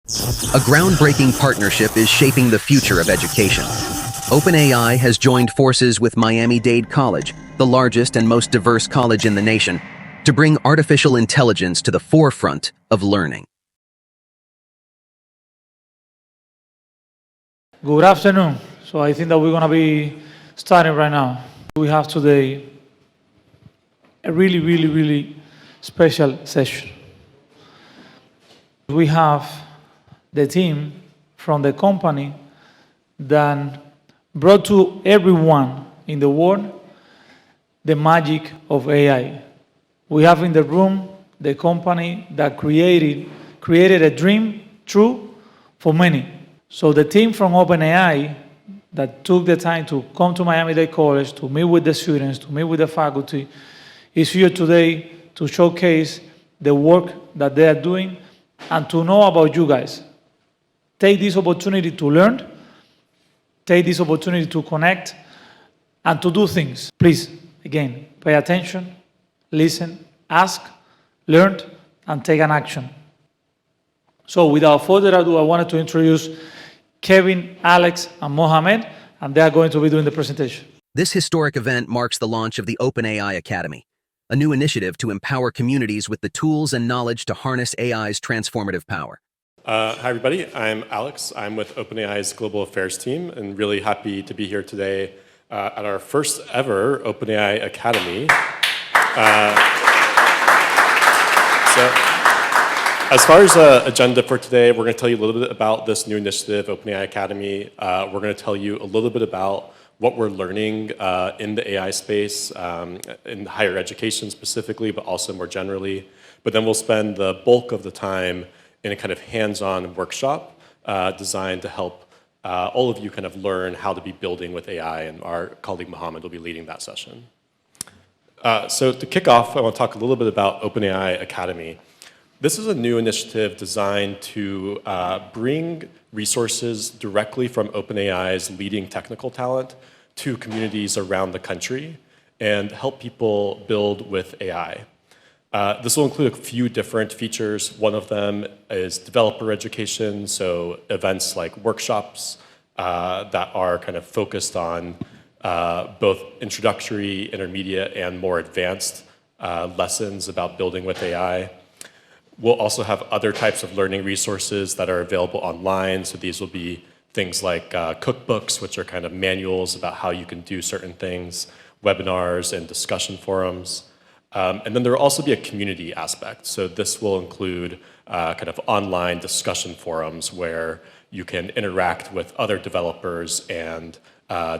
A groundbreaking partnership is shaping the future of education. OpenAI has joined forces with Miami Dade College, the largest and most diverse college in the nation, to bring artificial intelligence to the forefront of learning. Good afternoon. So I think that we're going to be starting right now. We have today a really special session. We have the team from the company that brought to everyone in the world the magic of AI. We have in the room the company that created a dream true for many. So the team from OpenAI that took the time to come to Miami Dade College to meet with the students, to meet with the faculty, is here today to showcase the work that they are doing and to know about you guys. Take this opportunity to learn, take this opportunity to connect, and to do things. Please, again, pay attention, listen, ask, learn, and take an action. So without further ado, I wanted to introduce Kevin, Alex, and Mohamed, and they are going to be doing the presentation. This historic event marks the launch of the OpenAI Academy, a new initiative to empower communities with the tools and knowledge to harness AI's transformative power. Hi, everybody. I'm Alex. I'm with OpenAI's Global Affairs team, and really happy to be here today at our first ever OpenAI Academy. As far as the agenda for today, we're going to tell you a little bit about this new initiative, OpenAI Academy. We're going to tell you a little bit about what we're learning in the AI space, in higher education specifically, but also more generally. But then we'll spend the bulk of the time in a kind of hands-on workshop designed to help all of you kind of learn how to be building with AI, and our colleague Mohammed will be leading that session. So to kick off, I want to talk a little bit about OpenAI Academy. This is a new initiative designed to bring resources directly from OpenAI's leading technical talent to communities around the country and help people build with AI. This will include a few different features. One of them is developer education, so events like workshops that are kind of focused on both introductory, intermediate, and more advanced lessons about building with AI. We'll also have other types of learning resources that are available online. So these will be things like cookbooks, which are kind of manuals about how you can do certain things, webinars and discussion forums. And then there will also be a community aspect. So this will include kind of online discussion forums where you can interact with other developers and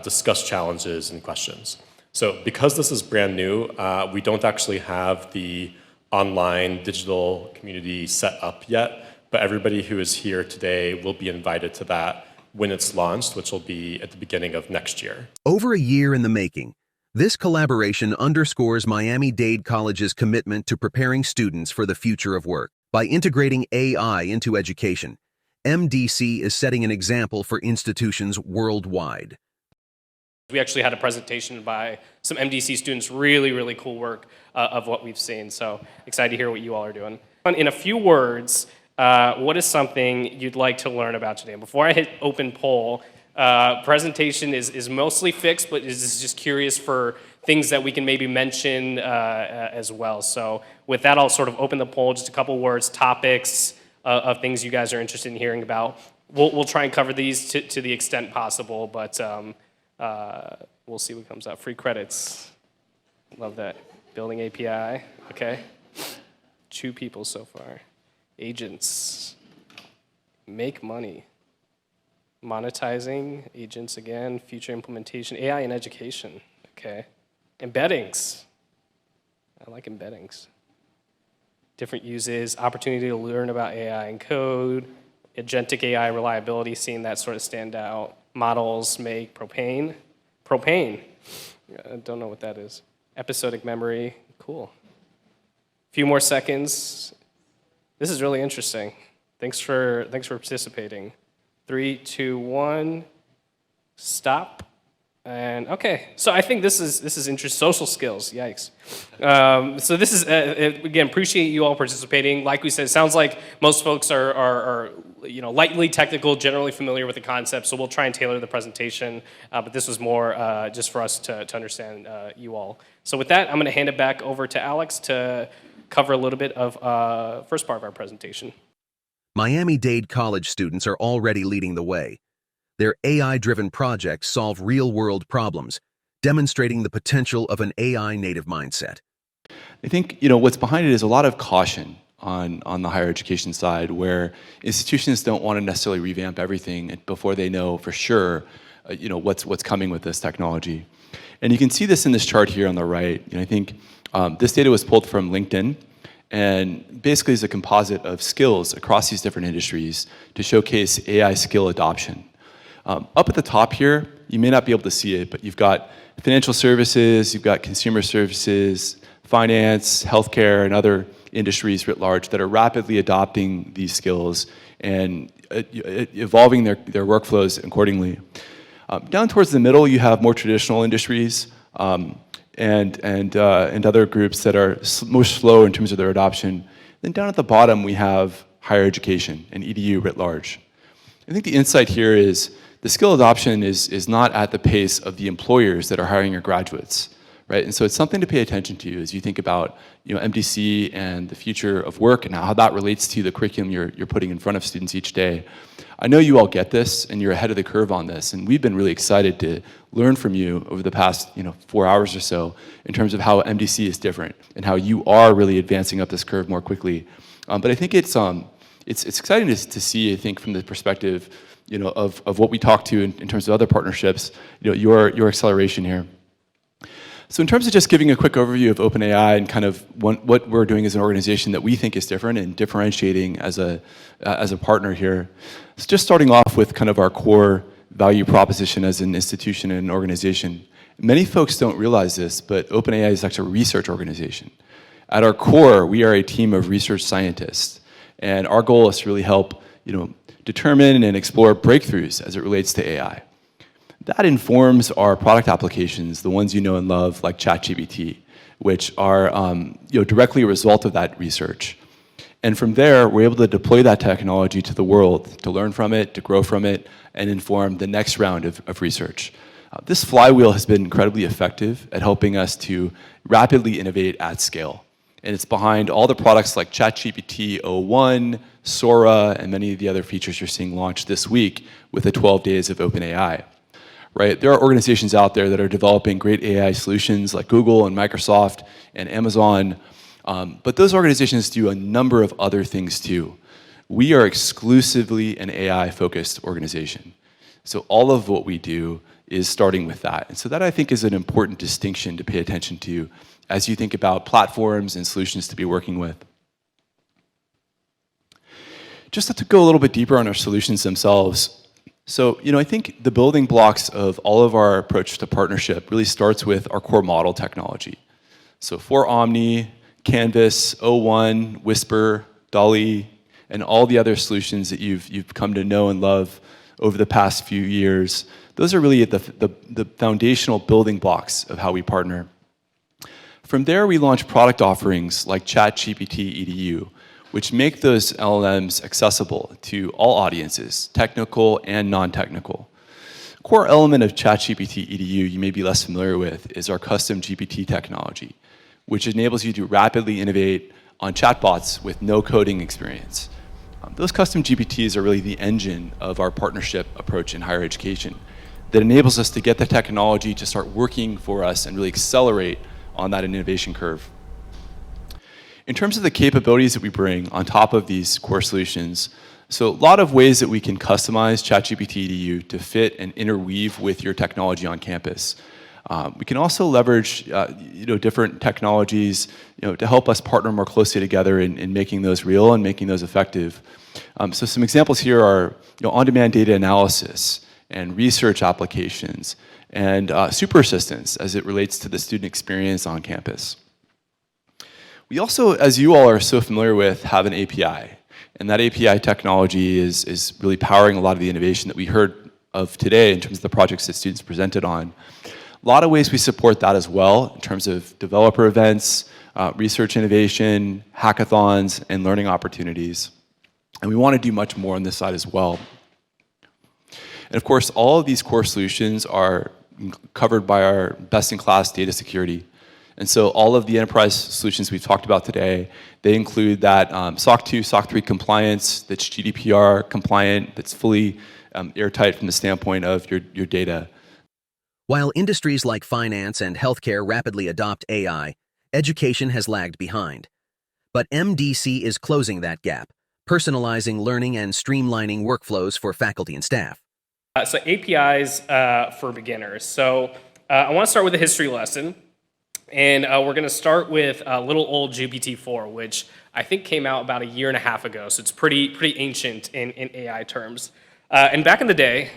discuss challenges and questions. So because this is brand new, we don't actually have the online digital community set up yet, but everybody who is here today will be invited to that when it's launched, which will be at the beginning of next year. Over a year in the making, this collaboration underscores Miami Dade College's commitment to preparing students for the future of work. By integrating AI into education, MDC is setting an example for institutions worldwide. We actually had a presentation by some MDC students, really cool work of what we've seen. So excited to hear what you all are doing. In a few words, what is something you'd like to learn about today? Before I hit open poll, presentation is mostly fixed, but is just curious for things that we can maybe mention as well. So with that, I'll sort of open the poll, just a couple words, topics of things you guys are interested in hearing about. We'll try and cover these to the extent possible, but we'll see what comes out. Free credits. Love that. Building API. Okay. 2 people so far. Agents. Make money. Monetizing. Agents again. Future implementation. AI in education. Okay. Embeddings. I like embeddings. Different uses. Opportunity to learn about AI and code. Agentic AI reliability. Seeing that sort of stand out. Models make propane. Propane. I don't know what that is. Episodic memory. Cool. A few more seconds. This is really interesting. Thanks for participating. 3, 2, 1. Stop. And okay, so I think this is interesting. Social skills, yikes. So this is again, appreciate you all participating. Like we said, it sounds like most folks are lightly technical, generally familiar with the concept. So we'll try and tailor the presentation. But this was more just for us to understand you all. So with that, I'm going to hand it back over to Alex to cover a little bit of first part of our presentation. Miami Dade College students are already leading the way. Their AI-driven projects solve real-world problems, demonstrating the potential of an AI-native mindset. I think what's behind it is a lot of caution on the higher education side, where institutions don't want to necessarily revamp everything before they know for sure what's coming with this technology. And you can see this in this chart here on the right. I think this data was pulled from LinkedIn, and basically is a composite of skills across these different industries to showcase AI skill adoption. Up at the top here, you may not be able to see it, but you've got financial services, you've got consumer services, finance, healthcare, and other industries writ large that are rapidly adopting these skills and evolving their workflows accordingly. Down towards the middle, you have more traditional industries and other groups that are more slow in terms of their adoption. Then down at the bottom, we have higher education and EDU writ large. I think the insight here is the skill adoption is not at the pace of the employers that are hiring your graduates, right? And so it's something to pay attention to as you think about MDC and the future of work and how that relates to the curriculum you're putting in front of students each day. I know you all get this and you're ahead of the curve on this, and we've been really excited to learn from you over the past 4 hours or so in terms of how MDC is different and how you are really advancing up this curve more quickly. But I think it's exciting to see, I think, from the perspective of what we talk to in terms of other partnerships, your acceleration here. So in terms of just giving a quick overview of OpenAI and kind of what we're doing as an organization that we think is different and differentiating as a partner here, it's just starting off with kind of our core value proposition as an institution and an organization. Many folks don't realize this, but OpenAI is actually a research organization. At our core, we are a team of research scientists, and our goal is to really help determine and explore breakthroughs as it relates to AI. That informs our product applications, the ones you know and love, like ChatGPT, which are directly a result of that research. And from there, we're able to deploy that technology to the world, to learn from it, to grow from it, and inform the next round of research. This flywheel has been incredibly effective at helping us to rapidly innovate at scale. And it's behind all the products like ChatGPT o1, Sora, and many of the other features you're seeing launched this week with the 12 days of OpenAI. Right? There are organizations out there that are developing great AI solutions like Google and Microsoft and Amazon, but those organizations do a number of other things too. We are exclusively an AI-focused organization. So all of what we do is starting with that. And so that, I think, is an important distinction to pay attention to as you think about platforms and solutions to be working with. Just to go a little bit deeper on our solutions themselves. So, I think the building blocks of all of our approach to partnership really starts with our core model technology. So for Omni, Canvas, o1, Whisper, DALL-E, and all the other solutions that you've come to know and love over the past few years, those are really at the foundational building blocks of how we partner. From there, we launch product offerings like ChatGPT EDU, which make those LLMs accessible to all audiences, technical and non-technical. Core element of ChatGPT EDU you may be less familiar with is our custom GPT technology, which enables you to rapidly innovate on chatbots with no coding experience. Those custom GPTs are really the engine of our partnership approach in higher education that enables us to get the technology to start working for us and really accelerate on that innovation curve. In terms of the capabilities that we bring on top of these core solutions, so a lot of ways that we can customize ChatGPT EDU to fit and interweave with your technology on campus. We can also leverage different technologies to help us partner more closely together in making those real and making those effective. So some examples here are on-demand data analysis and research applications and super assistants as it relates to the student experience on campus. We also, as you all are so familiar with, have an API. And that API technology is really powering a lot of the innovation that we heard of today in terms of the projects that students presented on. A lot of ways we support that as well in terms of developer events, research innovation, hackathons, and learning opportunities. And we want to do much more on this side as well. And of course, all of these core solutions are covered by our best-in-class data security. And so all of the enterprise solutions we've talked about today, they include that SOC 2, SOC 3 compliance, that's GDPR compliant, that's fully airtight from the standpoint of your data. While industries like finance and healthcare rapidly adopt AI, education has lagged behind. But MDC is closing that gap, personalizing learning and streamlining workflows for faculty and staff. So APIs for beginners. So I want to start with a history lesson. And we're going to start with little old GPT-4, which I think came out about 1.5 years ago. So it's pretty ancient in AI terms. And back in the day,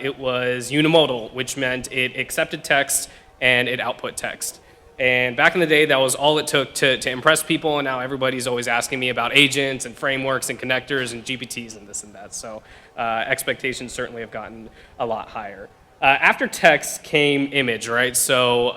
it was unimodal, which meant it accepted text and it output text. And back in the day, that was all it took to impress people. And now everybody's always asking me about agents and frameworks and connectors and GPTs and this and that. So expectations certainly have gotten a lot higher. After text came image, right? So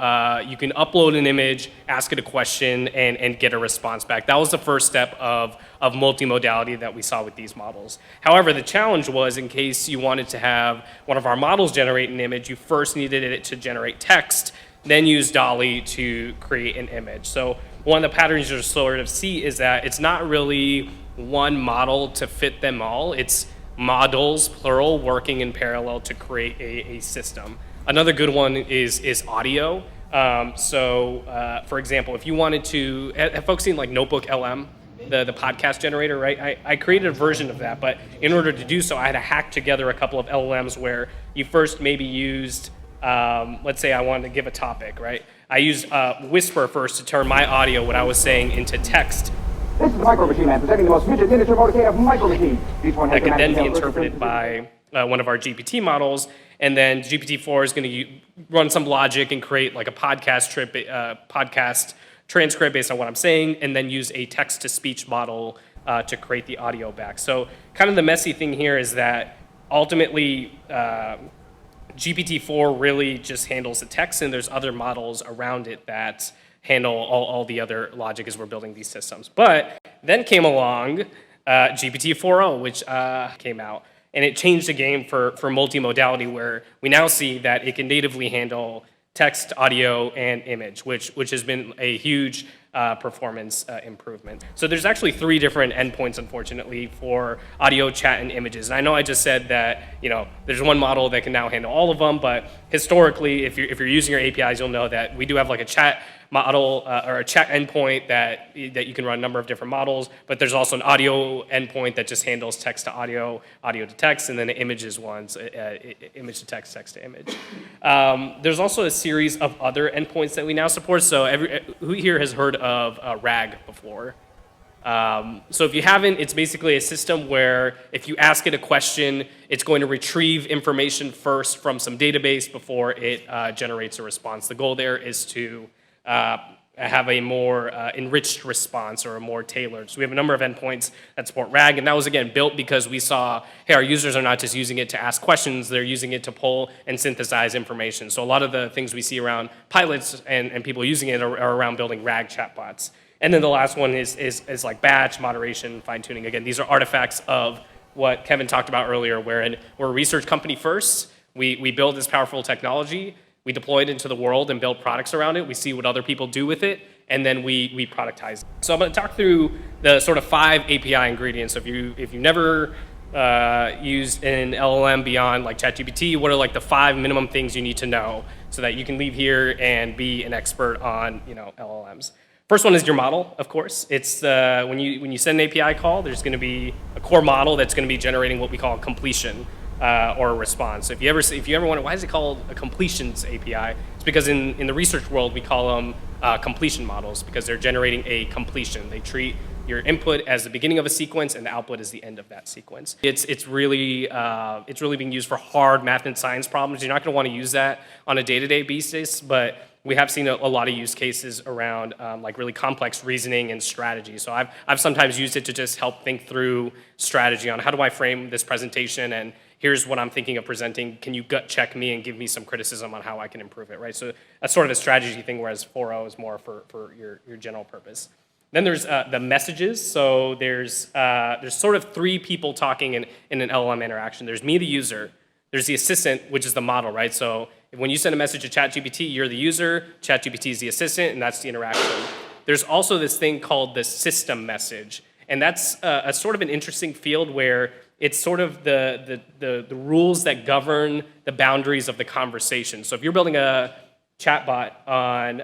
you can upload an image, ask it a question, and get a response back. That was the first step of multimodality that we saw with these models. However, the challenge was, in case you wanted to have one of our models generate an image, you first needed it to generate text, then use DALL-E to create an image. So one of the patterns you'll sort of see is that it's not really one model to fit them all. It's models, plural, working in parallel to create a system. Another good one is audio. For example, if you wanted to, have folks seen like Notebook LM, the podcast generator, right? I created a version of that, but in order to do so, I had to hack together a couple of LLMs where you first maybe used, let's say I wanted to give a topic, right? I used Whisper first to turn my audio, what I was saying, into text. This is the Micro Machine Man, presenting the most rigid miniature motorcade of Micro Machines. That could then be interpreted by one of our GPT models, and then GPT-4 is going to run some logic and create like a podcast transcript based on what I'm saying, and then use a text-to-speech model to create the audio back. So kind of the messy thing here is that ultimately GPT-4 really just handles the text, and there's other models around it that handle all the other logic as we're building these systems. But then came along GPT-4o, which came out, and it changed the game for multimodality, where we now see that it can natively handle text, audio, and image, which has been a huge performance improvement. So there's actually 3 different endpoints, unfortunately, for audio, chat, and images. And I know I just said that there's one model that can now handle all of them, but historically, if you're using your APIs, you'll know that we do have like a chat model or a chat endpoint that you can run a number of different models, but there's also an audio endpoint that just handles text to audio, audio to text, and then the images ones, image to text, text to image. There's also a series of other endpoints that we now support. So who here has heard of RAG before? So if you haven't, it's basically a system where if you ask it a question, it's going to retrieve information first from some database before it generates a response. The goal there is to have a more enriched response or a more tailored. So we have a number of endpoints that support RAG, and that was, again, built because we saw, hey, our users are not just using it to ask questions, they're using it to pull and synthesize information. So a lot of the things we see around pilots and people using it are around building RAG chatbots. And then the last one is like batch, moderation, fine-tuning. Again, these are artifacts of what Kevin talked about earlier, where we're a research company first, we build this powerful technology, we deploy it into the world and build products around it. We see what other people do with it, and then we productize it. So I'm going to talk through the sort of 5 API ingredients. So if you never used an LLM beyond like ChatGPT, what are like the 5 minimum things you need to know so that you can leave here and be an expert on LLMs? First one is your model, of course. It's when you send an API call, there's going to be a core model that's going to be generating what we call completion. Or a response. If you ever wonder why is it called a completions API, it's because in the research world we call them completion models, because they're generating a completion. They treat your input as the beginning of a sequence and the output is the end of that sequence. It's really being used for hard math and science problems. You're not going to want to use that on a day-to-day basis, but we have seen a lot of use cases around like really complex reasoning and strategy. So I've sometimes used it to just help think through strategy on how do I frame this presentation, and here's what I'm thinking of presenting. Can you gut check me and give me some criticism on how I can improve it, right? So that's sort of a strategy thing, whereas 4.0 is more for your general purpose. Then there's the messages. So there's sort of three people talking in an LLM interaction. There's me, the user. There's the assistant, which is the model, right? So when you send a message to ChatGPT, you're the user, ChatGPT is the assistant, and that's the interaction. There's also this thing called the system message, and that's a sort of an interesting field where it's sort of the rules that govern the boundaries of the conversation. So if you're building a chatbot on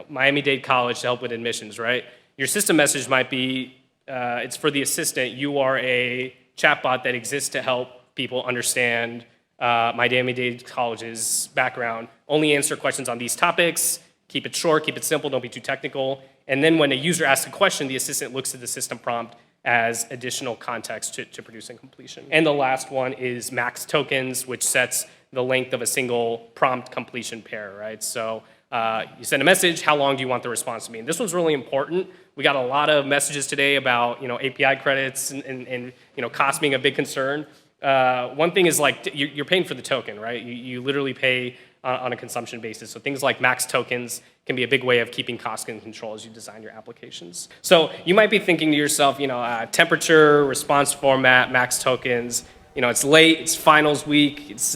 Miami Dade College to help with admissions, right? Your system message might be, it's for the assistant. You are a chatbot that exists to help people understand Miami Dade College's background. Only answer questions on these topics. Keep it short, keep it simple, don't be too technical. And then when a user asks a question, the assistant looks at the system prompt as additional context to producing completion. And the last one is max tokens, which sets the length of a single prompt completion pair, right? So you send a message, how long do you want the response to be? And this one's really important. We got a lot of messages today about API credits and cost being a big concern. One thing is like you're paying for the token, right? You literally pay on a consumption basis. So things like max tokens can be a big way of keeping cost in control as you design your applications. So you might be thinking to yourself, temperature, response format, max tokens. It's late, it's finals week. It's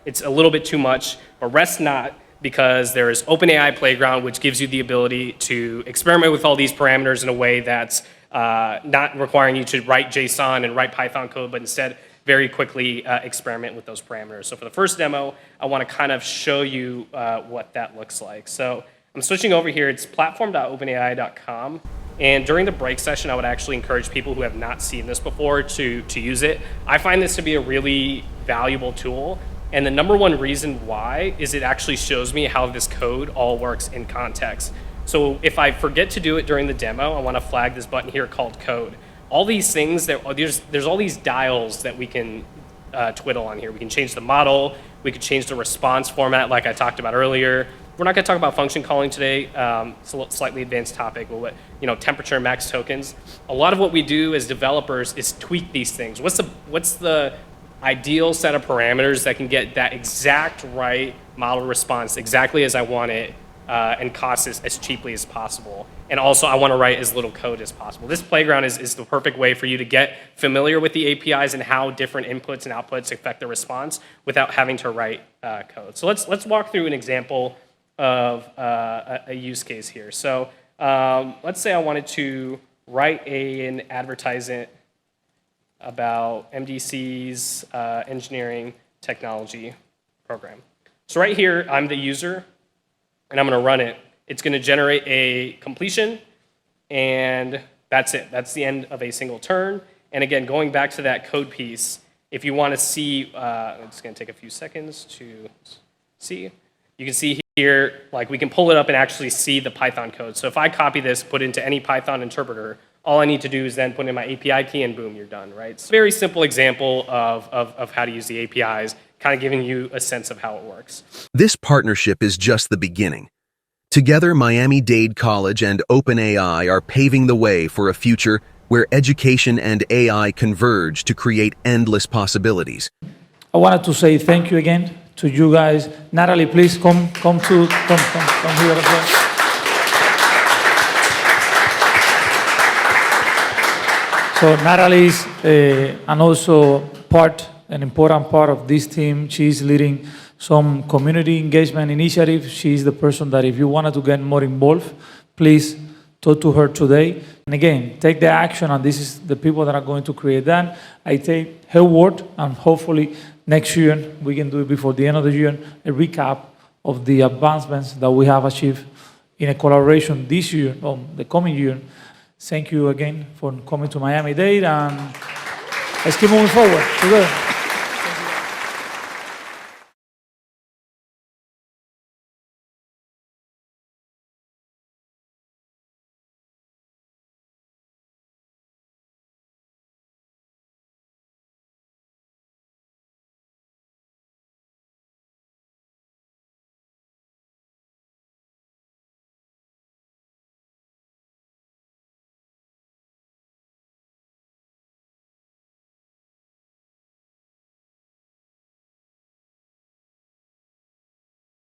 it's a little bit too much. But rest not, because there is OpenAI Playground, which gives you the ability to experiment with all these parameters in a way that's not requiring you to write JSON and write Python code, but instead very quickly experiment with those parameters. So for the first demo, I want to kind of show you what that looks like. So I'm switching over here. It's platform.openai.com. And during the break session, I would actually encourage people who have not seen this before to use it. I find this to be a really valuable tool. And the number one reason why is it actually shows me how this code all works in context. So if I forget to do it during the demo, I want to flag this button here called code. All these things, there's all these dials that we can twiddle on here. We can change the model. We could change the response format like I talked about earlier. We're not going to talk about function calling today. It's a slightly advanced topic, but temperature, max tokens. A lot of what we do as developers is tweak these things. What's the ideal set of parameters that can get that exact right model response exactly as I want it and cost as cheaply as possible. And also, I want to write as little code as possible. This playground is the perfect way for you to get familiar with the APIs and how different inputs and outputs affect the response without having to write code. So let's walk through an example of a use case here. So let's say I wanted to write an advertisement about MDC's engineering technology program. So right here, I'm the user, and I'm going to run it. It's going to generate a completion, and that's it. That's the end of a single turn. And again, going back to that code piece, if you want to see, it's going to take a few seconds to see. You can see here, like we can pull it up and actually see the Python code. So if I copy this, put it into any Python interpreter, all I need to do is then put in my API key and boom, you're done, right? It's a very simple example of how to use the APIs, kind of giving you a sense of how it works. This partnership is just the beginning. Together, Miami Dade College and OpenAI are paving the way for a future where education and AI converge to create endless possibilities. I wanted to say thank you again to you guys. Natalie, please come here as well. So Natalie is an important part of this team. She's leading some community engagement initiative. She's the person that if you wanted to get more involved, please talk to her today. And again, take the action, and this is the people that are going to create that. I take her word, and hopefully next year, we can do it before the end of the year, a recap of the advancements that we have achieved in a collaboration this year, or the coming year. Thank you again for coming to Miami-Dade, and let's keep moving forward together.